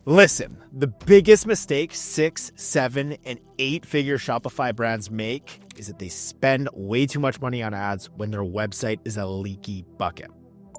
Listen, the biggest mistake 6, 7, and 8-figure Shopify brands make is that they spend way too much money on ads when their website is a leaky bucket.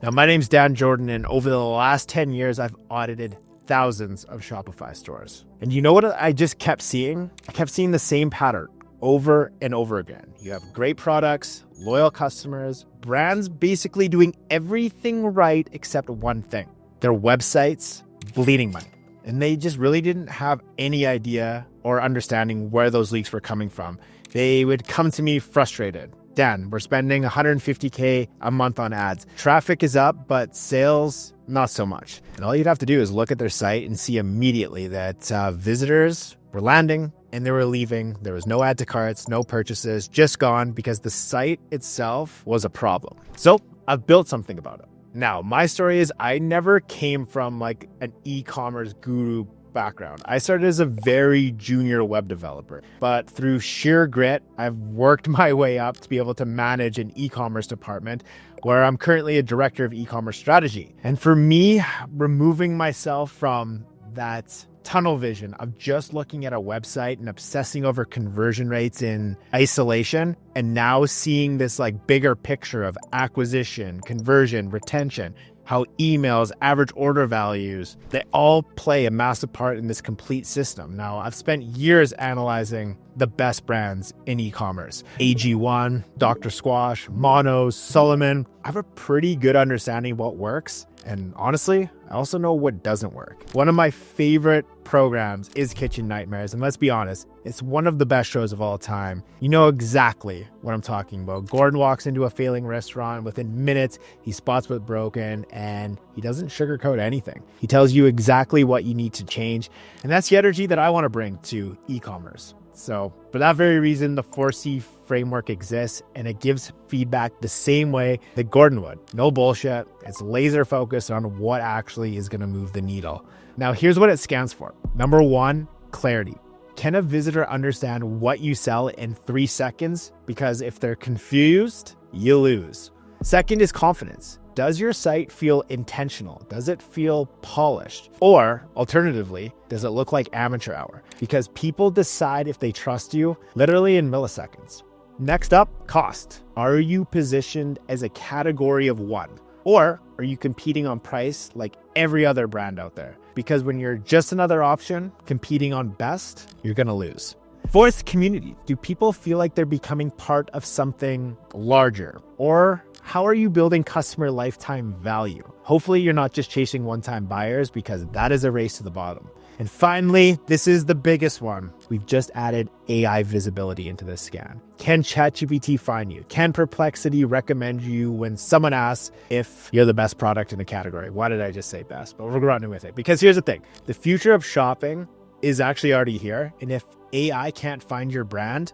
Now, my name's Dan Jordan, and over the last 10 years, I've audited thousands of Shopify stores. And you know what I just kept seeing? I kept seeing the same pattern over and over again. You have great products, loyal customers, brands basically doing everything right except one thing. Their websites bleeding money. And they just really didn't have any idea or understanding where those leaks were coming from. They would come to me frustrated. Dan, we're spending $150K a month on ads. Traffic is up, but sales, not so much. And all you'd have to do is look at their site and see immediately that visitors were landing and they were leaving. There was no add to carts, no purchases, just gone because the site itself was a problem. So I've built something about it. Now, my story is I never came from like an e-commerce guru background. I started as a very junior web developer, but through sheer grit, I've worked my way up to be able to manage an e-commerce department where I'm currently a director of e-commerce strategy. And for me, removing myself from that tunnel vision of just looking at a website and obsessing over conversion rates in isolation, and now seeing this like bigger picture of acquisition, conversion, retention, how emails, average order values, they all play a massive part in this complete system. Now, I've spent years analyzing the best brands in e-commerce. AG1, Dr. Squash, Monos, Solomon. I have a pretty good understanding of what works. And honestly, I also know what doesn't work. One of my favorite programs is Kitchen Nightmares. And let's be honest, it's one of the best shows of all time. You know exactly what I'm talking about. Gordon walks into a failing restaurant. Within minutes, he spots what's broken and he doesn't sugarcoat anything. He tells you exactly what you need to change. And that's the energy that I want to bring to e-commerce. So for that very reason, the 4C framework exists and it gives feedback the same way that Gordon would. No bullshit. It's laser focused on what actually is going to move the needle. Now, here's what it stands for. Number 1, clarity. Can a visitor understand what you sell in 3 seconds? Because if they're confused, you lose. Second is confidence. Does your site feel intentional? Does it feel polished? Or alternatively, does it look like amateur hour? Because people decide if they trust you literally in milliseconds. Next up, cost. Are you positioned as a category of one? Or are you competing on price like every other brand out there? Because when you're just another option competing on best, you're going to lose. Fourth, community. Do people feel like they're becoming part of something larger? Or how are you building customer lifetime value? Hopefully you're not just chasing one-time buyers because that is a race to the bottom. And finally, this is the biggest one. We've just added AI visibility into this scan. Can ChatGPT find you? Can Perplexity recommend you when someone asks if you're the best product in the category? Why did I just say best? But we're running with it. Because here's the thing. The future of shopping is actually already here. And if AI can't find your brand,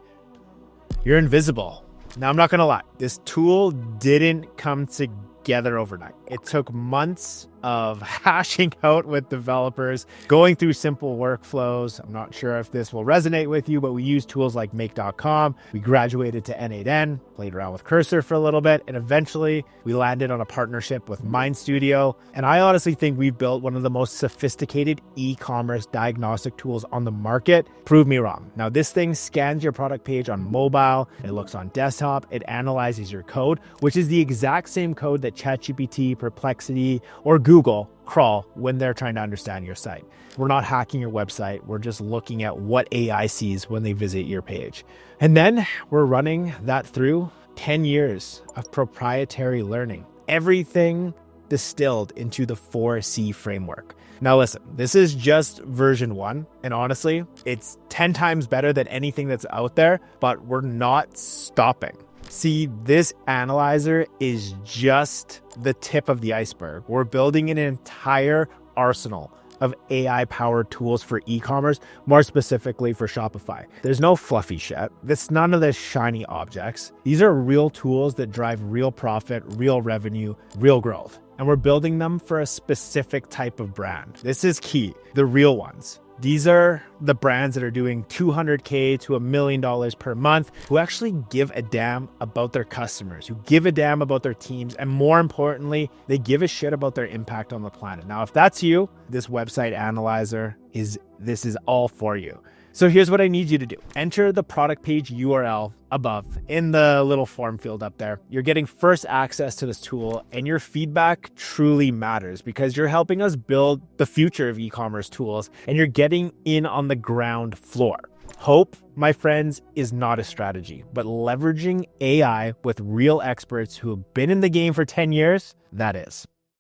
you're invisible. Now, I'm not going to lie. This tool didn't come together overnight. It took months of hashing out with developers, going through simple workflows. I'm not sure if this will resonate with you, but we use tools like make.com. We graduated to N8N, played around with Cursor for a little bit, and eventually we landed on a partnership with Mind Studio. And I honestly think we've built one of the most sophisticated e-commerce diagnostic tools on the market. Prove me wrong. Now, this thing scans your product page on mobile. It looks on desktop. It analyzes your code, which is the exact same code that ChatGPT, Perplexity, or Google crawl when they're trying to understand your site. We're not hacking your website. We're just looking at what AI sees when they visit your page. And then we're running that through 10 years of proprietary learning. Everything distilled into the 4C framework. Now listen, this is just version 1. And honestly, it's 10 times better than anything that's out there, but we're not stopping. See, this analyzer is just the tip of the iceberg. We're building an entire arsenal of AI-powered tools for e-commerce, more specifically for Shopify. There's no fluffy shit. There's none of this shiny objects. These are real tools that drive real profit, real revenue, real growth. And we're building them for a specific type of brand. This is key, the real ones. These are the brands that are doing $200K to $1 million per month, who actually give a damn about their customers, who give a damn about their teams, and more importantly, they give a shit about their impact on the planet. Now, if that's you, this website analyzer is all for you. So here's what I need you to do. Enter the product page URL above in the little form field up there. You're getting first access to this tool, and your feedback truly matters because you're helping us build the future of e-commerce tools, and you're getting in on the ground floor. Hope, my friends, is not a strategy, but leveraging AI with real experts who have been in the game for 10 years, that is.